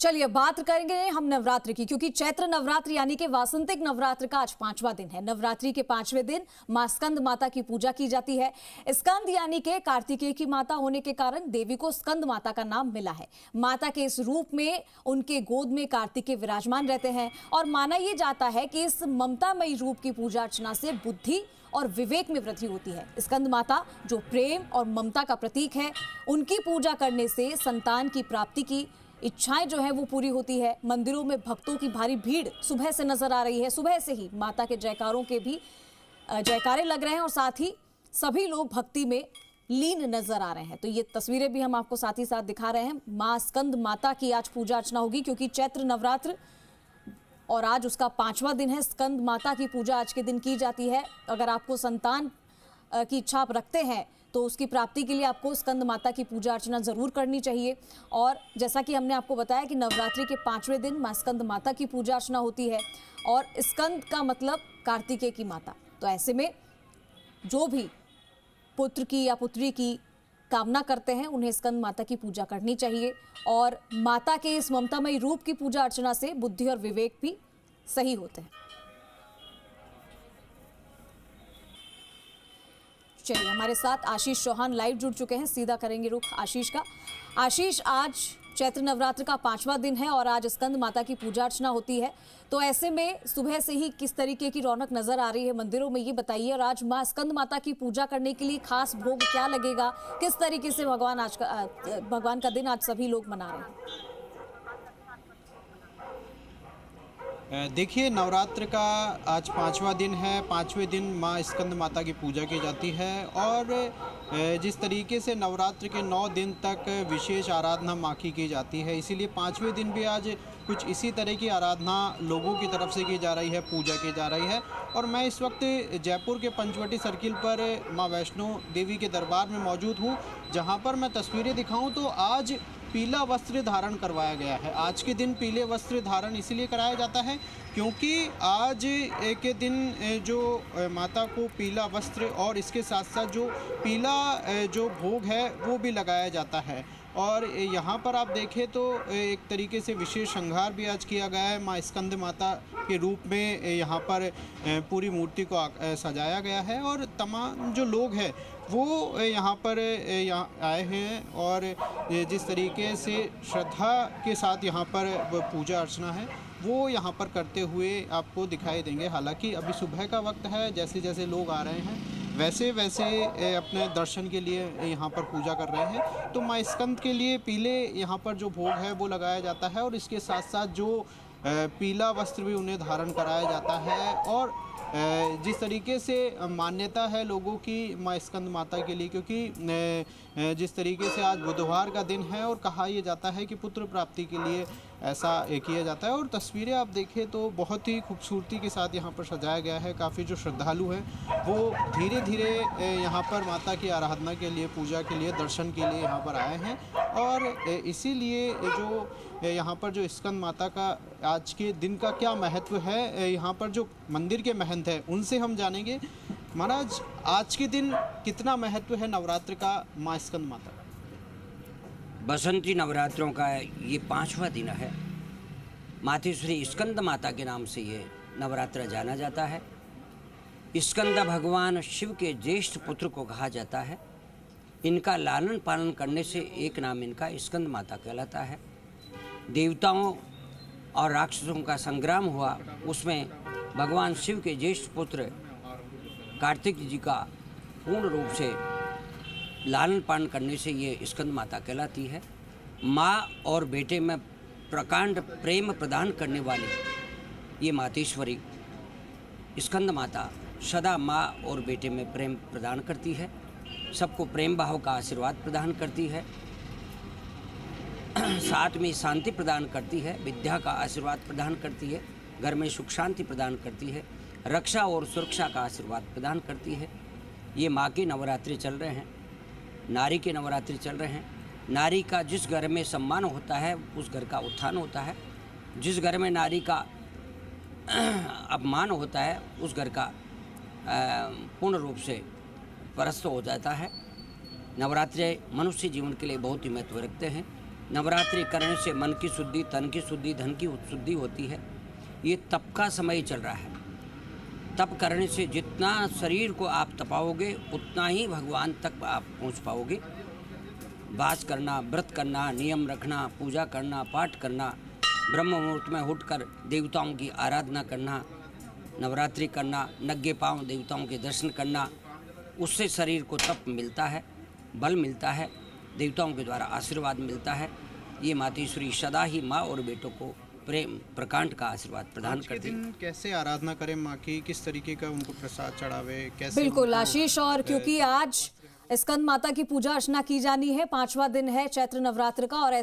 चलिए बात करेंगे हम नवरात्रि की, क्योंकि चैत्र नवरात्र यानी कि वासंतिक नवरात्र का आज 5वां दिन है। नवरात्रि के 5वें दिन मां स्कंद माता की पूजा की जाती है। स्कंद यानी कि कार्तिकेय की माता होने के कारण देवी को स्कंद माता का नाम मिला है। माता के इस रूप में उनके गोद में कार्तिकेय विराजमान रहते हैं और माना यह जाता है कि इस ममतामयी रूप की पूजा अर्चना से बुद्धि और विवेक में वृद्धि होती है। स्कंद माता जो प्रेम और ममता का प्रतीक है, उनकी पूजा करने से संतान की प्राप्ति की इच्छाएं जो है वो पूरी होती है। मंदिरों में भक्तों की भारी भीड़ सुबह से नजर आ रही है। सुबह से ही माता के जयकारों के भी जयकारे लग रहे हैं और साथ ही सभी लोग भक्ति में लीन नजर आ रहे हैं। तो ये तस्वीरें भी हम आपको साथ ही साथ दिखा रहे हैं। मां स्कंद माता की आज पूजा अर्चना होगी, क्योंकि चैत्र नवरात्र और आज उसका 5वां दिन है। स्कंद माता की पूजा आज के दिन की जाती है। अगर आपको संतान की इच्छा आप रखते हैं तो उसकी प्राप्ति के लिए आपको स्कंद माता की पूजा अर्चना जरूर करनी चाहिए। और जैसा कि हमने आपको बताया कि नवरात्रि के 5वें दिन मां स्कंद माता की पूजा अर्चना होती है और स्कंद का मतलब कार्तिकेय की माता। तो ऐसे में जो भी पुत्र की या पुत्री की कामना करते हैं उन्हें स्कंद माता की पूजा करनी चाहिए। और माता के इस ममतामयी रूप की पूजा अर्चना से बुद्धि और विवेक भी सही होते हैं। चलिए हमारे साथ आशीष चौहान लाइव जुड़ चुके हैं, सीधा करेंगे रुख आशीष का। आशीष, आज चैत्र नवरात्र का 5वां दिन है और आज स्कंद माता की पूजा अर्चना होती है। तो ऐसे में सुबह से ही किस तरीके की रौनक नजर आ रही है मंदिरों में, ये बताइए। और आज मां स्कंद माता की पूजा करने के लिए खास भोग क्या लगेगा, किस तरीके से भगवान का दिन आज सभी लोग मना रहे हैं? देखिए, नवरात्र का आज 5वां दिन है। 5वें दिन माँ स्कंद माता की पूजा की जाती है और जिस तरीके से नवरात्र के 9 दिन तक विशेष आराधना माँ की जाती है, इसीलिए 5वें दिन भी आज कुछ इसी तरह की आराधना लोगों की तरफ से की जा रही है, पूजा की जा रही है। और मैं इस वक्त जयपुर के पंचवटी सर्किल पर माँ वैष्णो देवी के दरबार में मौजूद हूँ, जहाँ पर मैं तस्वीरें दिखाऊँ तो आज पीला वस्त्र धारण करवाया गया है। आज के दिन पीले वस्त्र धारण इसलिए कराया जाता है क्योंकि आज के दिन जो माता को पीला वस्त्र और इसके साथ साथ जो पीला जो भोग है वो भी लगाया जाता है। और यहाँ पर आप देखें तो एक तरीके से विशेष श्रृंगार भी आज किया गया है। माँ स्कंद माता के रूप में यहाँ पर पूरी मूर्ति को सजाया गया है और तमाम जो लोग हैं वो यहाँ पर आए हैं और जिस तरीके से श्रद्धा के साथ यहाँ पर पूजा अर्चना है वो यहाँ पर करते हुए आपको दिखाई देंगे। हालांकि अभी सुबह का वक्त है, जैसे जैसे लोग आ रहे हैं वैसे वैसे अपने दर्शन के लिए यहाँ पर पूजा कर रहे हैं। तो माँ स्कंद के लिए पीले यहाँ पर जो भोग है वो लगाया जाता है और इसके साथ साथ जो पीला वस्त्र भी उन्हें धारण कराया जाता है। और जिस तरीके से मान्यता है लोगों की माँ स्कंद माता के लिए, क्योंकि जिस तरीके से आज बुधवार का दिन है और कहा यह जाता है कि पुत्र प्राप्ति के लिए ऐसा किया जाता है। और तस्वीरें आप देखें तो बहुत ही खूबसूरती के साथ यहाँ पर सजाया गया है। काफ़ी जो श्रद्धालु हैं वो धीरे धीरे यहाँ पर माता की आराधना के लिए, पूजा के लिए, दर्शन के लिए यहाँ पर आए हैं। और इसीलिए जो यहाँ पर जो स्कंद माता का आज के दिन का क्या महत्व है, यहाँ पर जो मंदिर के महंत हैं उनसे हम जानेंगे। महाराज, आज के दिन कितना महत्व है नवरात्र का माँ स्कंद माता? बसंती नवरात्रों का ये 5वां दिन है। मातेश्वरी स्कंद माता के नाम से ये नवरात्र जाना जाता है। स्कंद भगवान शिव के ज्येष्ठ पुत्र को कहा जाता है। इनका लालन पालन करने से एक नाम इनका स्कंद माता कहलाता है। देवताओं और राक्षसों का संग्राम हुआ, उसमें भगवान शिव के ज्येष्ठ पुत्र कार्तिक जी का पूर्ण रूप से लालन पालन करने से ये स्कंद माता कहलाती है। माँ और बेटे में प्रकांड प्रेम प्रदान करने वाली ये मातेश्वरी स्कंद माता सदा माँ और बेटे में प्रेम प्रदान करती है, सबको प्रेम भाव का आशीर्वाद प्रदान करती है, साथ में शांति प्रदान करती है, विद्या का आशीर्वाद प्रदान करती है, घर में सुख शांति प्रदान करती है, रक्षा और सुरक्षा का आशीर्वाद प्रदान करती है। ये माँ के नवरात्रि चल रहे हैं, नारी के नवरात्रि चल रहे हैं। नारी का जिस घर में सम्मान होता है उस घर का उत्थान होता है, जिस घर में नारी का अपमान होता है उस घर का पूर्ण रूप से परास्त हो जाता है। नवरात्रि मनुष्य जीवन के लिए बहुत ही महत्व रखते हैं। नवरात्रि करने से मन की शुद्धि, तन की शुद्धि, धन की शुद्धि होती है। ये तप का समय चल रहा है। तप करने से जितना शरीर को आप तपाओगे उतना ही भगवान तक आप पहुंच पाओगे। वास करना, व्रत करना, नियम रखना, पूजा करना, पाठ करना, ब्रह्म मुहूर्त में उठकर देवताओं की आराधना करना, नवरात्रि करना, नंगे पांव देवताओं के दर्शन करना, उससे शरीर को तप मिलता है, बल मिलता है, देवताओं के द्वारा आशीर्वाद मिलता है। ये मातेश्वरी सदा ही माँ और बेटों को प्रेम प्रकांड का आशीर्वाद प्रदान करती है। कैसे आराधना करें माँ की, किस तरीके का उनको प्रसाद चढ़ावे, कैसे? बिल्कुल आशीष, और क्योंकि आज स्कंद माता की पूजा अर्चना की जानी है, 5वां दिन है चैत्र नवरात्र का, और